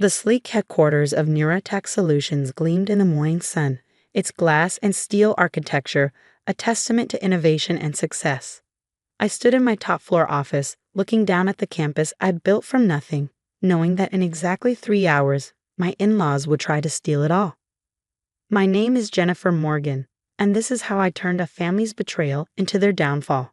The sleek headquarters of Neurotech Solutions gleamed in the morning sun, its glass and steel architecture a testament to innovation and success. I stood in my top-floor office, looking down at the campus I'd built from nothing, knowing that in exactly 3 hours, my in-laws would try to steal it all. My name is Jennifer Morgan, and this is how I turned a family's betrayal into their downfall.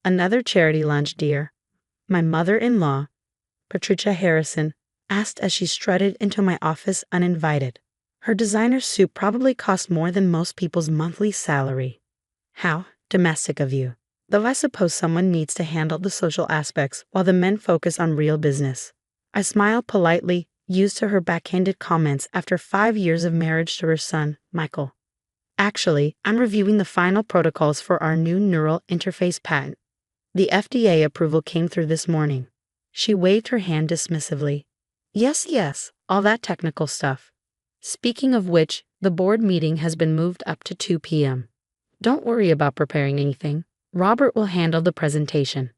Another charity lunch, dear. My mother-in-law, Patricia Harrison, asked as she strutted into my office uninvited. Her designer suit probably cost more than most people's monthly salary. How domestic of you. Though I suppose someone needs to handle the social aspects while the men focus on real business. I smiled politely, used to her backhanded comments after 5 years of marriage to her son, Michael. Actually, I'm reviewing the final protocols for our new neural interface patent. The FDA approval came through this morning. She waved her hand dismissively. Yes, all that technical stuff. Speaking of which, the board meeting has been moved up to 2 p.m. Don't worry about preparing anything. Robert will handle the presentation.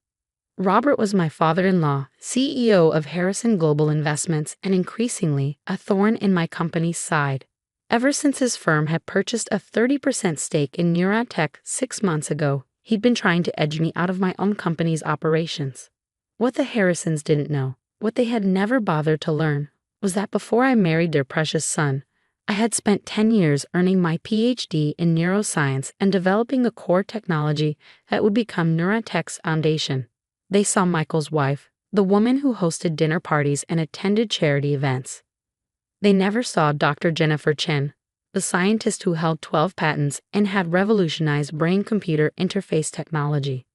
Robert was my father-in-law, CEO of Harrison Global Investments, and increasingly a thorn in my company's side. Ever since his firm had purchased a 30% stake in Neurotech 6 months ago, he'd been trying to edge me out of my own company's operations. What the Harrisons didn't know, what they had never bothered to learn, was that before I married their precious son, I had spent 10 years earning my PhD in neuroscience and developing the core technology that would become Neurotech's foundation. They saw Michael's wife, the woman who hosted dinner parties and attended charity events. They never saw Dr. Jennifer Chen, the scientist who held 12 patents and had revolutionized brain-computer interface technology.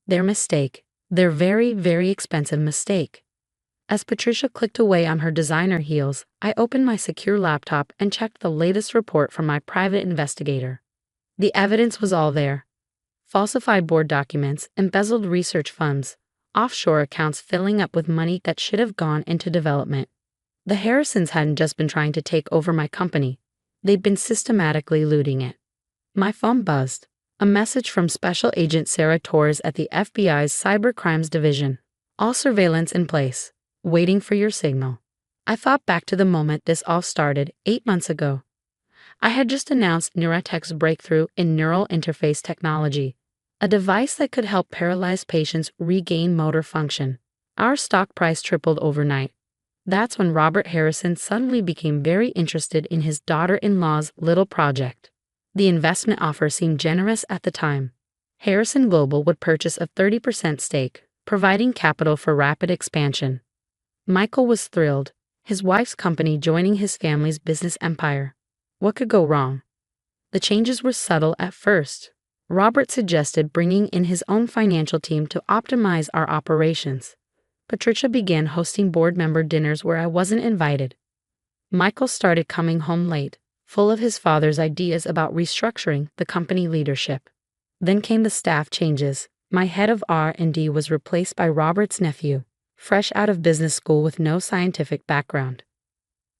Their mistake, their very, very expensive mistake. As Patricia clicked away on her designer heels, I opened my secure laptop and checked the latest report from my private investigator. The evidence was all there. Falsified board documents, embezzled research funds, offshore accounts filling up with money that should have gone into development. The Harrisons hadn't just been trying to take over my company. They'd been systematically looting it. My phone buzzed. A message from Special Agent Sarah Torres at the FBI's Cybercrimes Division. All surveillance in place. Waiting for your signal. I thought back to the moment this all started 8 months ago. I had just announced Neurotech's breakthrough in neural interface technology, a device that could help paralyzed patients regain motor function. Our stock price tripled overnight. That's when Robert Harrison suddenly became very interested in his daughter-in-law's little project. The investment offer seemed generous at the time. Harrison Global would purchase a 30% stake, providing capital for rapid expansion. Michael was thrilled, his wife's company joining his family's business empire. What could go wrong? The changes were subtle at first. Robert suggested bringing in his own financial team to optimize our operations. Patricia began hosting board member dinners where I wasn't invited. Michael started coming home late, full of his father's ideas about restructuring the company leadership. Then came the staff changes. My head of R&D was replaced by Robert's nephew, fresh out of business school with no scientific background.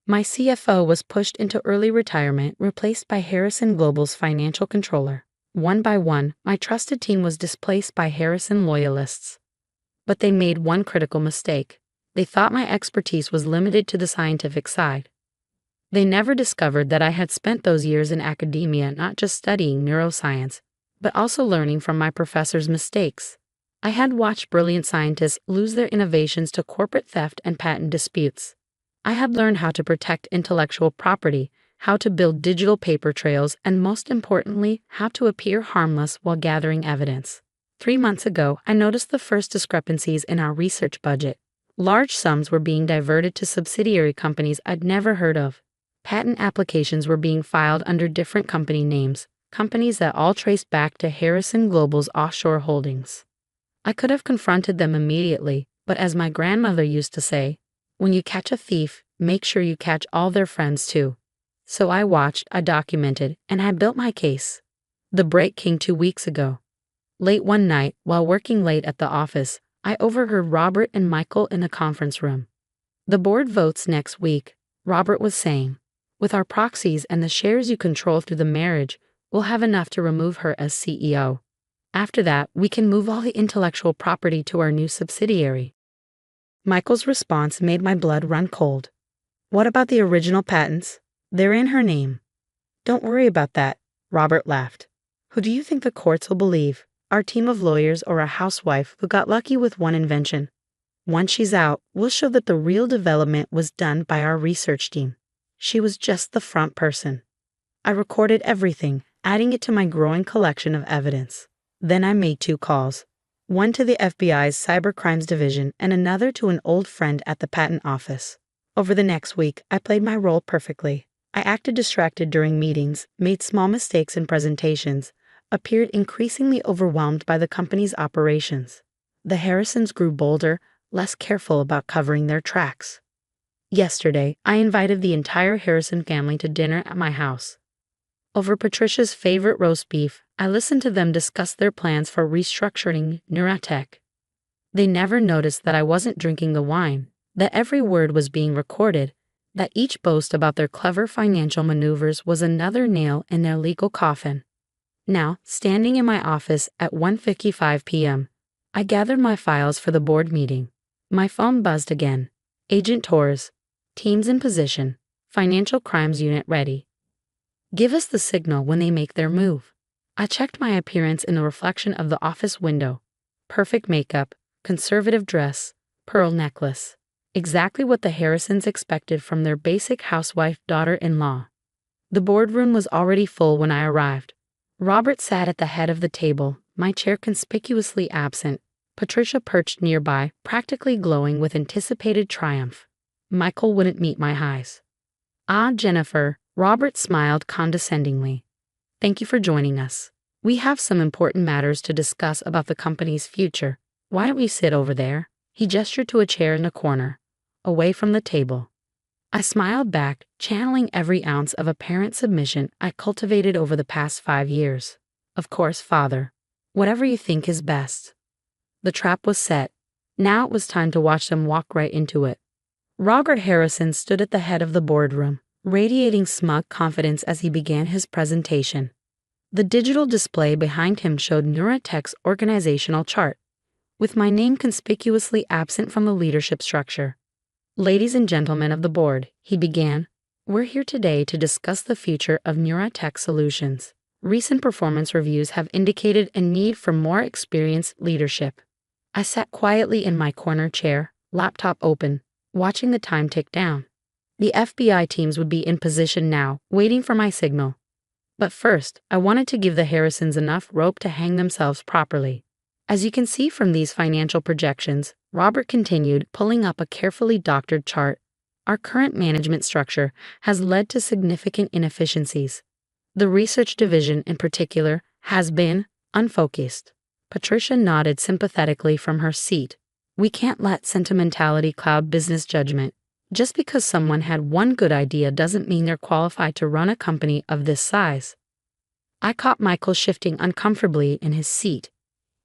My CFO was pushed into early retirement, replaced by Harrison Global's financial controller. One by one, my trusted team was displaced by Harrison loyalists. But they made one critical mistake. They thought my expertise was limited to the scientific side. They never discovered that I had spent those years in academia not just studying neuroscience, but also learning from my professor's mistakes. I had watched brilliant scientists lose their innovations to corporate theft and patent disputes. I had learned how to protect intellectual property, how to build digital paper trails, and most importantly, how to appear harmless while gathering evidence. 3 months ago, I noticed the first discrepancies in our research budget. Large sums were being diverted to subsidiary companies I'd never heard of. Patent applications were being filed under different company names, companies that all traced back to Harrison Global's offshore holdings. I could have confronted them immediately, but as my grandmother used to say, when you catch a thief, make sure you catch all their friends too. So I watched, I documented, and I built my case. The break came 2 weeks ago. Late one night, while working late at the office, I overheard Robert and Michael in a conference room. The board votes next week, Robert was saying. With our proxies and the shares you control through the marriage, we'll have enough to remove her as CEO. After that, we can move all the intellectual property to our new subsidiary. Michael's response made my blood run cold. What about the original patents? They're in her name. Don't worry about that, Robert laughed. Who do you think the courts will believe? Our team of lawyers or a housewife who got lucky with one invention? Once she's out, we'll show that the real development was done by our research team. She was just the front person. I recorded everything, adding it to my growing collection of evidence. Then I made 2 calls. One to the FBI's Cybercrimes Division and another to an old friend at the patent office. Over the next week, I played my role perfectly. I acted distracted during meetings, made small mistakes in presentations, appeared increasingly overwhelmed by the company's operations. The Harrisons grew bolder, less careful about covering their tracks. Yesterday, I invited the entire Harrison family to dinner at my house. Over Patricia's favorite roast beef, I listened to them discuss their plans for restructuring Neuratech. They never noticed that I wasn't drinking the wine, that every word was being recorded, that each boast about their clever financial maneuvers was another nail in their legal coffin. Now, standing in my office at 1:55 p.m., I gathered my files for the board meeting. My phone buzzed again. Agent Torres. Teams in position. Financial Crimes Unit ready. Give us the signal when they make their move. I checked my appearance in the reflection of the office window. Perfect makeup, conservative dress, pearl necklace. Exactly what the Harrisons expected from their basic housewife daughter-in-law. The boardroom was already full when I arrived. Robert sat at the head of the table, my chair conspicuously absent. Patricia perched nearby, practically glowing with anticipated triumph. Michael wouldn't meet my eyes. Ah, Jennifer, Robert smiled condescendingly. Thank you for joining us. We have some important matters to discuss about the company's future. Why don't you sit over there? He gestured to a chair in the corner, away from the table. I smiled back, channeling every ounce of apparent submission I cultivated over the past 5 years. Of course, Father. Whatever you think is best. The trap was set. Now it was time to watch them walk right into it. Robert Harrison stood at the head of the boardroom, radiating smug confidence as he began his presentation. The digital display behind him showed Neuratech's organizational chart, with my name conspicuously absent from the leadership structure. Ladies and gentlemen of the board, he began, we're here today to discuss the future of Neuratech Solutions. Recent performance reviews have indicated a need for more experienced leadership. I sat quietly in my corner chair, laptop open, watching the time tick down. The FBI teams would be in position now, waiting for my signal. But first, I wanted to give the Harrisons enough rope to hang themselves properly. As you can see from these financial projections, Robert continued, pulling up a carefully doctored chart. Our current management structure has led to significant inefficiencies. The research division, in particular, has been unfocused. Patricia nodded sympathetically from her seat. We can't let sentimentality cloud business judgment. Just because someone had one good idea doesn't mean they're qualified to run a company of this size. I caught Michael shifting uncomfortably in his seat.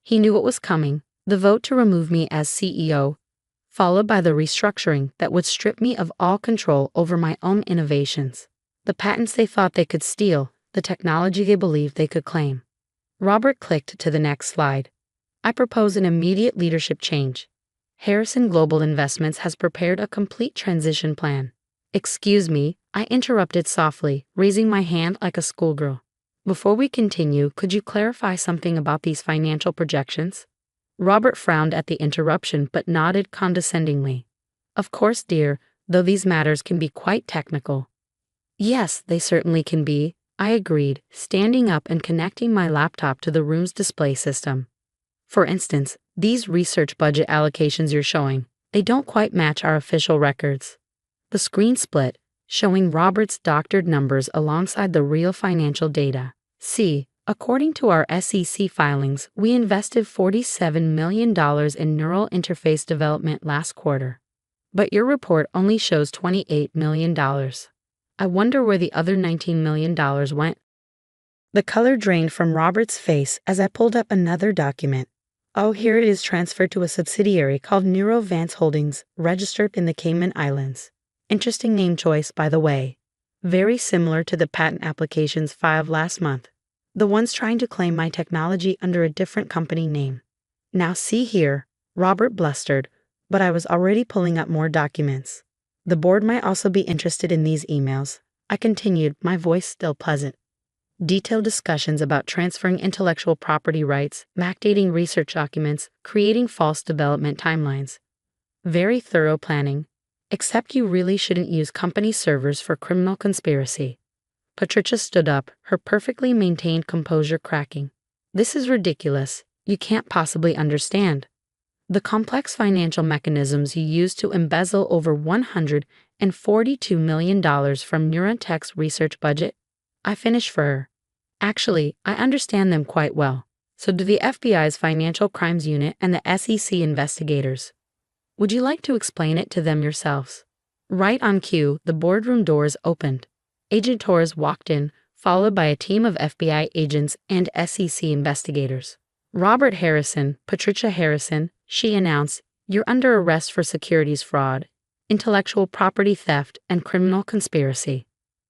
He knew what was coming, the vote to remove me as CEO, followed by the restructuring that would strip me of all control over my own innovations, the patents they thought they could steal, the technology they believed they could claim. Robert clicked to the next slide. I propose an immediate leadership change. Harrison Global Investments has prepared a complete transition plan. Excuse me, I interrupted softly, raising my hand like a schoolgirl. Before we continue, could you clarify something about these financial projections? Robert frowned at the interruption but nodded condescendingly. Of course, dear, though these matters can be quite technical. Yes, they certainly can be, I agreed, standing up and connecting my laptop to the room's display system. For instance, these research budget allocations you're showing, they don't quite match our official records. The screen split, showing Robert's doctored numbers alongside the real financial data. See, according to our SEC filings, we invested $47 million in neural interface development last quarter. But your report only shows $28 million. I wonder where the other $19 million went. The color drained from Robert's face as I pulled up another document. Oh, here it is, transferred to a subsidiary called Neurovance Holdings, registered in the Cayman Islands. Interesting name choice, by the way. Very similar to the patent applications filed last month. The ones trying to claim my technology under a different company name. Now see here, Robert blustered, but I was already pulling up more documents. The board might also be interested in these emails. I continued, my voice still pleasant. Detailed discussions about transferring intellectual property rights, backdating research documents, creating false development timelines. Very thorough planning. Except you really shouldn't use company servers for criminal conspiracy. Patricia stood up, her perfectly maintained composure cracking. This is ridiculous. You can't possibly understand. The complex financial mechanisms you used to embezzle over $142 million from Neurotech's research budget? I finished for her. Actually, I understand them quite well. So do the FBI's Financial Crimes Unit and the SEC investigators. Would you like to explain it to them yourselves? Right on cue, the boardroom doors opened. Agent Torres walked in, followed by a team of FBI agents and SEC investigators. Robert Harrison, Patricia Harrison, she announced, you're under arrest for securities fraud, intellectual property theft, and criminal conspiracy.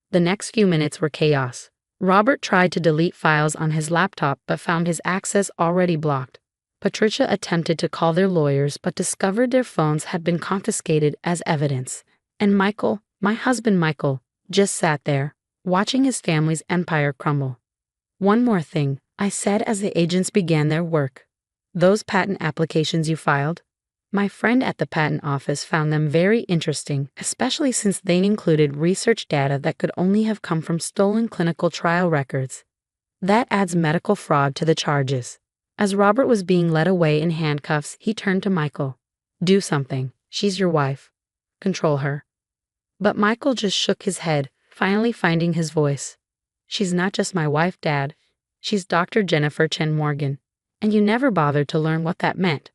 The next few minutes were chaos. Robert tried to delete files on his laptop but found his access already blocked. Patricia attempted to call their lawyers but discovered their phones had been confiscated as evidence. And Michael, my husband Michael, just sat there, watching his family's empire crumble. One more thing, I said as the agents began their work. Those patent applications you filed? My friend at the patent office found them very interesting, especially since they included research data that could only have come from stolen clinical trial records. That adds medical fraud to the charges. As Robert was being led away in handcuffs, he turned to Michael. Do something. She's your wife. Control her. But Michael just shook his head, finally finding his voice. She's not just my wife, Dad. She's Dr. Jennifer Chen Morgan. And you never bothered to learn what that meant.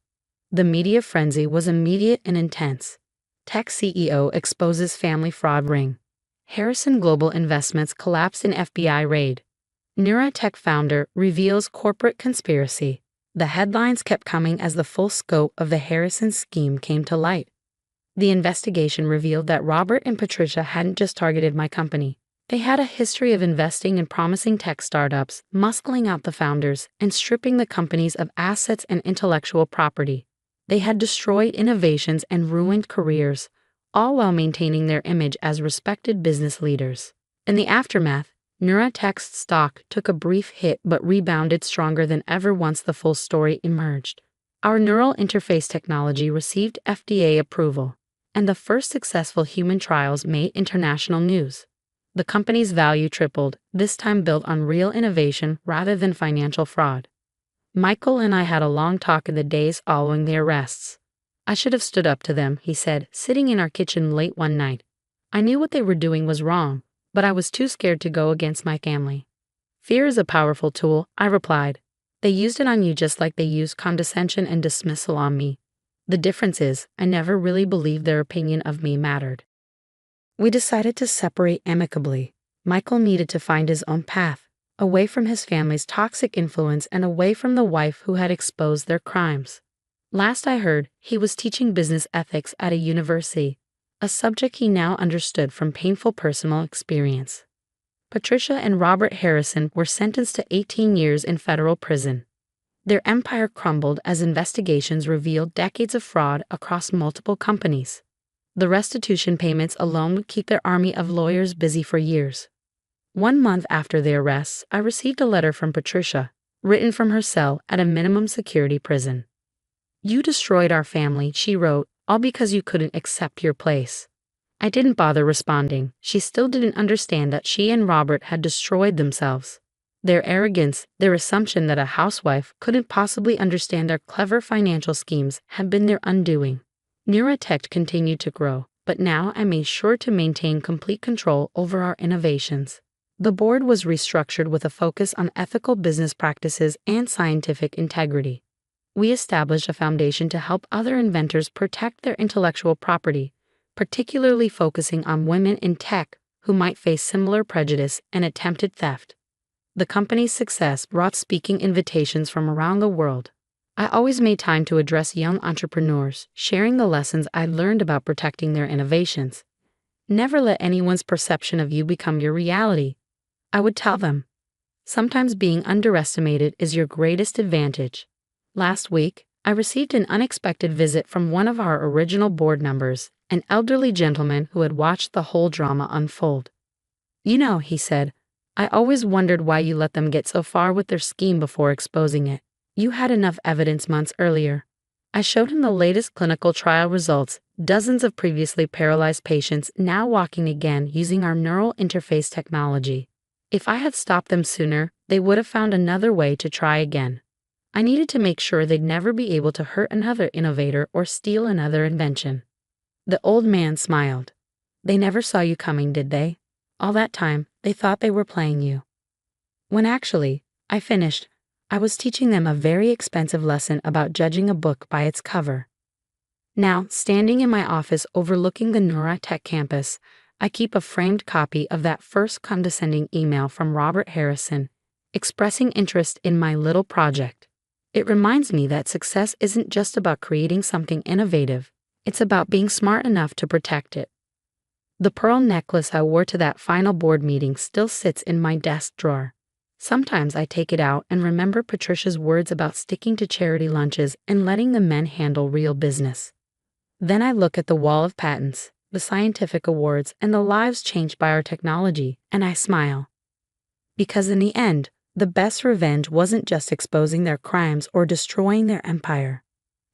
The media frenzy was immediate and intense. Tech CEO exposes family fraud ring. Harrison Global Investments collapsed in FBI raid. Neurotech founder reveals corporate conspiracy. The headlines kept coming as the full scope of the Harrison scheme came to light. The investigation revealed that Robert and Patricia hadn't just targeted my company. They had a history of investing in promising tech startups, muscling out the founders, and stripping the companies of assets and intellectual property. They had destroyed innovations and ruined careers, all while maintaining their image as respected business leaders. In the aftermath, Neurotech's stock took a brief hit but rebounded stronger than ever once the full story emerged. Our neural interface technology received FDA approval, and the first successful human trials made international news. The company's value tripled, this time built on real innovation rather than financial fraud. Michael and I had a long talk in the days following the arrests. I should have stood up to them, he said, sitting in our kitchen late one night. I knew what they were doing was wrong, but I was too scared to go against my family. Fear is a powerful tool, I replied. They used it on you just like they used condescension and dismissal on me. The difference is, I never really believed their opinion of me mattered. We decided to separate amicably. Michael needed to find his own path, away from his family's toxic influence and away from the wife who had exposed their crimes. Last I heard, he was teaching business ethics at a university, a subject he now understood from painful personal experience. Patricia and Robert Harrison were sentenced to 18 years in federal prison. Their empire crumbled as investigations revealed decades of fraud across multiple companies. The restitution payments alone would keep their army of lawyers busy for years. 1 month after the arrests, I received a letter from Patricia, written from her cell at a minimum security prison. You destroyed our family, she wrote, all because you couldn't accept your place. I didn't bother responding. She still didn't understand that she and Robert had destroyed themselves. Their arrogance, their assumption that a housewife couldn't possibly understand their clever financial schemes had been their undoing. Neurotech continued to grow, but now I made sure to maintain complete control over our innovations. The board was restructured with a focus on ethical business practices and scientific integrity. We established a foundation to help other inventors protect their intellectual property, particularly focusing on women in tech who might face similar prejudice and attempted theft. The company's success brought speaking invitations from around the world. I always made time to address young entrepreneurs, sharing the lessons I'd learned about protecting their innovations. Never let anyone's perception of you become your reality, I would tell them. Sometimes being underestimated is your greatest advantage. Last week, I received an unexpected visit from one of our original board members, an elderly gentleman who had watched the whole drama unfold. "You know," he said, "I always wondered why you let them get so far with their scheme before exposing it. You had enough evidence months earlier." I showed him the latest clinical trial results, dozens of previously paralyzed patients now walking again using our neural interface technology. If I had stopped them sooner, they would have found another way to try again. I needed to make sure they'd never be able to hurt another innovator or steal another invention. The old man smiled. "They never saw you coming, did they? All that time, they thought they were playing you." When actually, I finished, I was teaching them a very expensive lesson about judging a book by its cover. Now, standing in my office overlooking the Neurotech campus, I keep a framed copy of that first condescending email from Robert Harrison, expressing interest in my little project. It reminds me that success isn't just about creating something innovative, it's about being smart enough to protect it. The pearl necklace I wore to that final board meeting still sits in my desk drawer. Sometimes I take it out and remember Patricia's words about sticking to charity lunches and letting the men handle real business. Then I look at the wall of patents, the scientific awards, and the lives changed by our technology, and I smile. Because in the end, the best revenge wasn't just exposing their crimes or destroying their empire.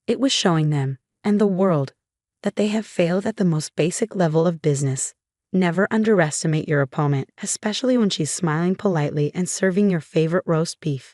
It was showing them, and the world, that they have failed at the most basic level of business. Never underestimate your opponent, especially when she's smiling politely and serving your favorite roast beef.